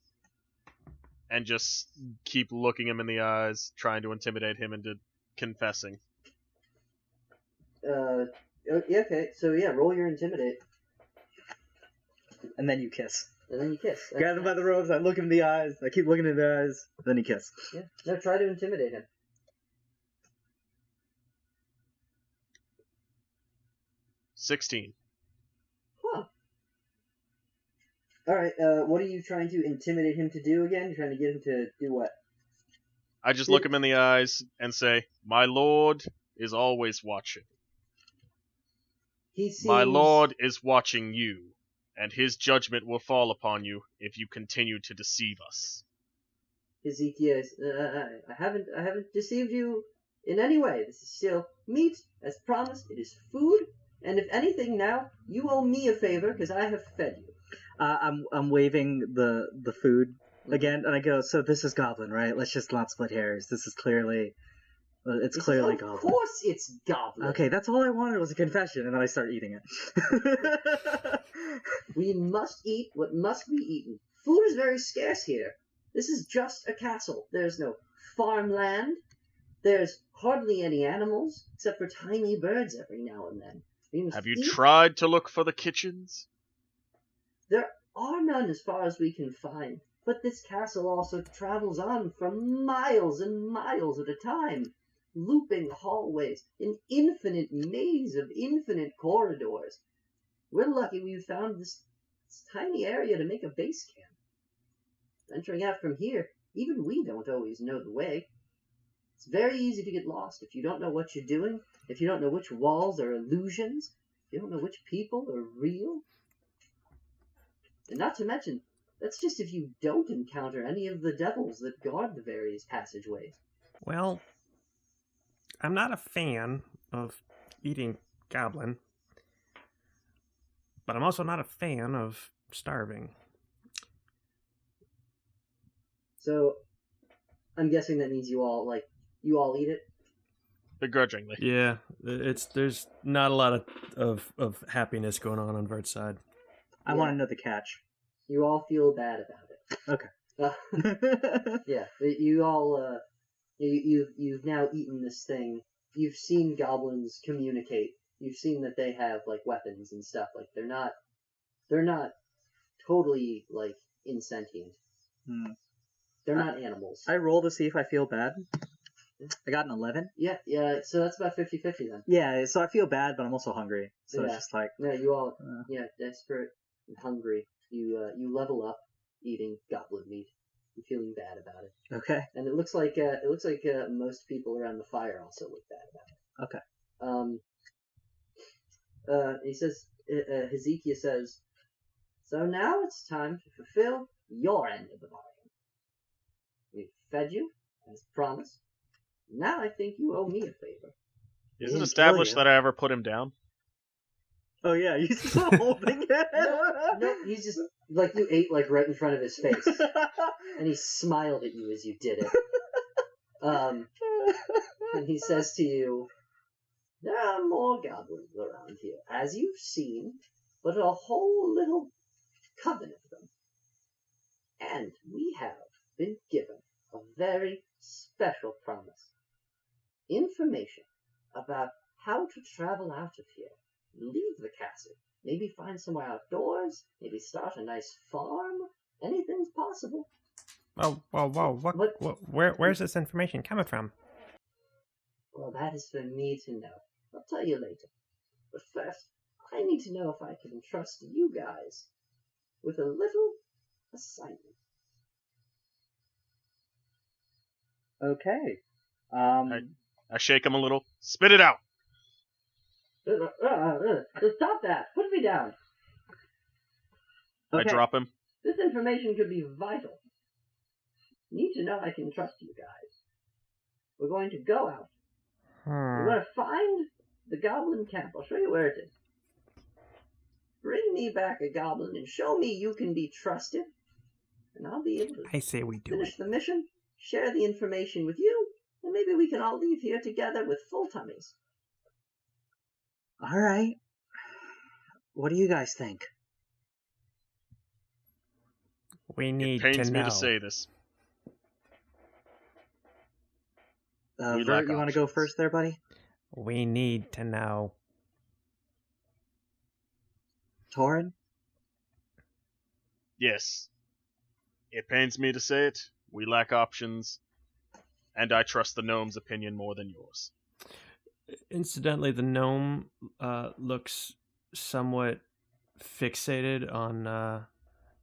and just keep looking him in the eyes, trying to intimidate him into confessing. Okay, so yeah, roll your intimidate. And then you kiss. And then you kiss. Grab him by the robes, I look him in the eyes, I keep looking in the eyes, then you kiss. Yeah. No, try to intimidate him. 16. Huh. Alright, what are you trying to intimidate him to do again? You're trying to get him to do what? I just look him in the eyes and say, "My lord is always watching. He seems... My lord is watching you, and his judgment will fall upon you if you continue to deceive us." Hezekiah, I haven't deceived you in any way. This is still meat, as promised. It is food, and if anything now, you owe me a favor because I have fed you. I'm waving the food again, and I go, "So this is goblin, right? Let's just not split hairs. This is clearly, clearly goblin." Of course, it's goblin. Okay, that's all I wanted was a confession, and then I start eating it. We must eat what must be eaten. Food is very scarce here. This is just a castle. There's no farmland. There's hardly any animals, except for tiny birds every now and then. Have you tried to look for the kitchens? There are none as far as we can find, but this castle also travels on for miles and miles at a time, looping hallways, an infinite maze of infinite corridors. We're lucky we found this tiny area to make a base camp. Venturing out from here, even we don't always know the way. It's very easy to get lost if you don't know what you're doing, if you don't know which walls are illusions, if you don't know which people are real. And not to mention, that's just if you don't encounter any of the devils that guard the various passageways. Well, I'm not a fan of eating goblin, but I'm also not a fan of starving. So, I'm guessing that means you all eat it? Begrudgingly. Yeah, there's not a lot of happiness going on Virt's side. I want to know the catch. You all feel bad about it. Okay. Yeah, you all, you've now eaten this thing. You've seen goblins communicate. You've seen that they have, like, weapons and stuff. Like, they're not totally, like, insentient. They're not animals. I roll to see if I feel bad. I got an 11. Yeah, so that's about 50-50 then. Yeah, so I feel bad, but I'm also hungry. So Yeah. it's just like... No, you all, desperate and hungry. You level up eating goblin meat. You're feeling bad about it. Okay. And it looks like most people around the fire also look bad about it. Okay. He says, Hezekiah says, "So now it's time to fulfill your end of the bargain. We've fed you, as promised. Now I think you owe me a favor." Is it established that I ever put him down? Oh yeah, he's still holding it. No, he's just, like, you ate, like, right in front of his face. And he smiled at you as you did it. And he says to you, "There are more goblins around here, as you've seen, but a whole little coven of them. And we have been given a very special promise. Information about how to travel out of here, leave the castle, maybe find somewhere outdoors, maybe start a nice farm. Anything's possible." Whoa, where's this information coming from? Well, that is for me to know. I'll tell you later. But first, I need to know if I can trust you guys with a little assignment. Okay. I shake him a little. Spit it out. Stop that! Put me down! Okay. I drop him. This information could be vital. Need to know I can trust you guys. We're going to go out. We're going to find the goblin camp. I'll show you where it is. Bring me back a goblin and show me you can be trusted. And I'll be able to I say we do finish it. the mission, share the information with you, and maybe we can all leave here together with full tummies. All right. What do you guys think? We need It pains to me know. to say this. We Virt, lack you want to go options. first there, buddy? We need to know. Torrin? Yes. It pains me to say it. We lack options. And I trust the gnome's opinion more than yours. Incidentally, the gnome looks somewhat fixated on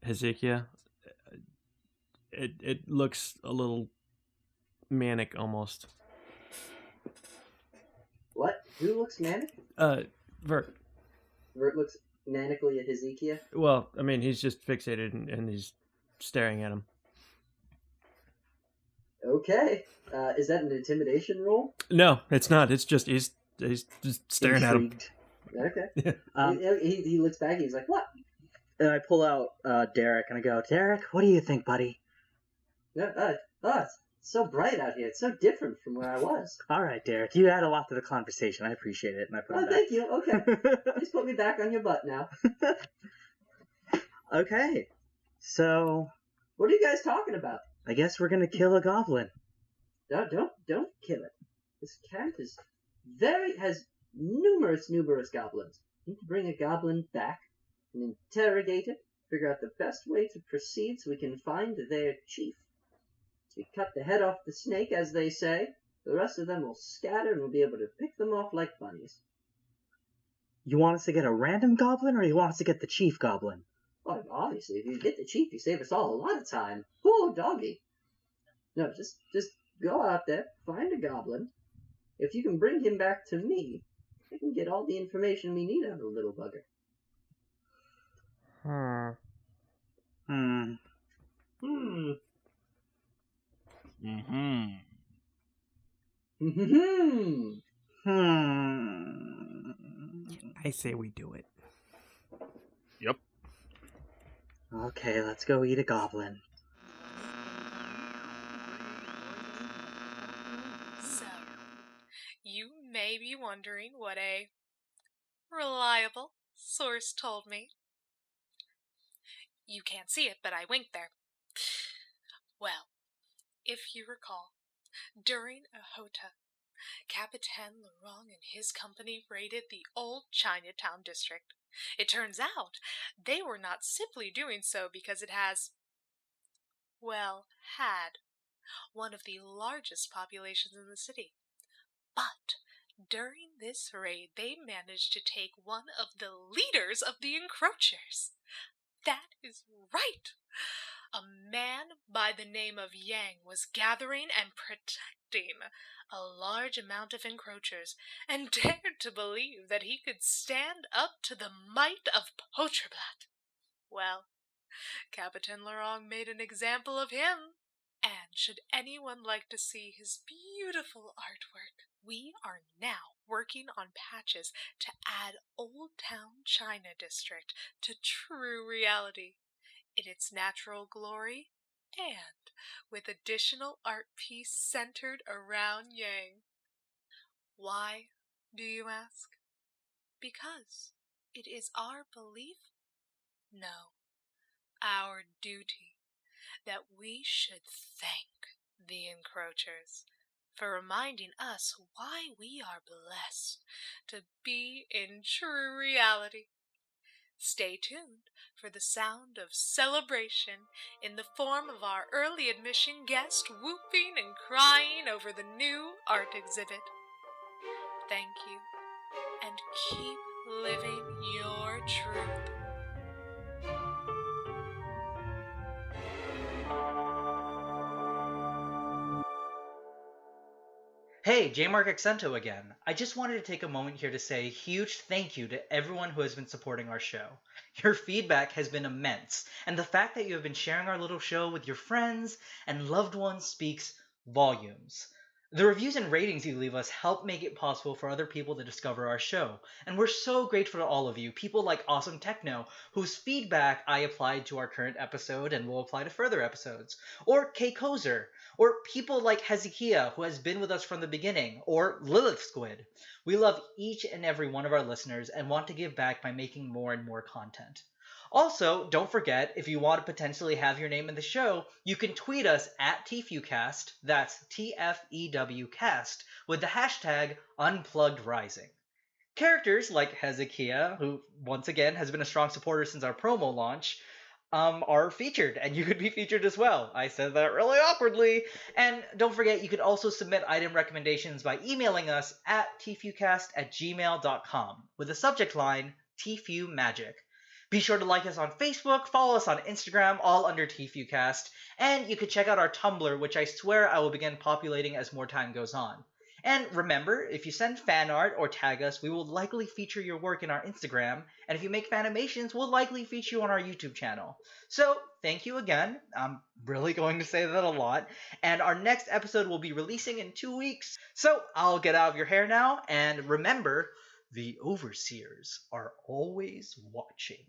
Hezekiah. It looks a little manic almost. What? Who looks manic? Virt. Virt looks manically at Hezekiah. Well, I mean, he's just fixated and he's staring at him. Okay. Is that an intimidation roll? No, it's not. It's just he's just staring Intrigued. Okay. Um, He looks back and he's like, what? And I pull out Derek and I go, Derek, what do you think, buddy? It's so bright out here. It's so different from where I was. All right, Derek, you add a lot to the conversation. I appreciate it. And I put Oh, him back. thank you. Okay. Please put me back on your butt now. Okay. So, What are you guys talking about? I guess we're going to kill a goblin. No, don't kill it. This camp has numerous goblins. You need to bring a goblin back and interrogate it, figure out the best way to proceed so we can find their chief. We cut the head off the snake, as they say. The rest of them will scatter and we'll be able to pick them off like bunnies. You want us to get a random goblin or you want us to get the chief goblin? Well, obviously, if you get the chief, you save us all a lot of time. Oh, doggy. No, just go out there, find a goblin. If you can bring him back to me, I can get all the information we need out of the little bugger. I say we do it. Yep. Okay, let's go eat a goblin. So, you may be wondering what a reliable source told me. You can't see it, but I winked there. Well, if you recall, during a Hota, Capitan Laurent and his company raided the old Chinatown district. It turns out they were not simply doing so because it had one of the largest populations in the city. But during this raid, they managed to take one of the leaders of the encroachers. That is right. A man by the name of Yang was gathering and protecting a large amount of encroachers and dared to believe that he could stand up to the might of Pocherblatt. Well, Capitan Laurent made an example of him. And should anyone like to see his beautiful artwork, we are now working on patches to add Old Town China District to true reality in its natural glory and with additional art piece centered around Yang. Why, do you ask? Because it is our belief? No, our duty that we should thank the encroachers for reminding us why we are blessed to be in true reality. Stay tuned for the sound of celebration in the form of our early admission guest whooping and crying over the new art exhibit. Thank you, and keep living your truth. Hey, J-Mark Accento again. I just wanted to take a moment here to say a huge thank you to everyone who has been supporting our show. Your feedback has been immense, and the fact that you have been sharing our little show with your friends and loved ones speaks volumes. The reviews and ratings you leave us help make it possible for other people to discover our show, and we're so grateful to all of you, people like Awesome Techno, whose feedback I applied to our current episode and will apply to further episodes, or K. Kozer, or people like Hezekiah, who has been with us from the beginning, or Lilith Squid. We love each and every one of our listeners and want to give back by making more and more content. Also, don't forget, if you want to potentially have your name in the show, you can tweet us at TFEWcast, that's TFEW cast, with the hashtag UnpluggedRising. Characters like Hezekiah, who once again has been a strong supporter since our promo launch, are featured, and you could be featured as well. I said that really awkwardly. And don't forget, you could also submit item recommendations by emailing us at tfewcast@gmail.com with the subject line, TFEW Magic. Be sure to like us on Facebook, follow us on Instagram, all under TFEWcast, and you can check out our Tumblr, which I swear I will begin populating as more time goes on. And remember, if you send fan art or tag us, we will likely feature your work in our Instagram, and if you make fanimations, we'll likely feature you on our YouTube channel. So, thank you again. I'm really going to say that a lot. And our next episode will be releasing in 2 weeks. So, I'll get out of your hair now, and remember, the overseers are always watching.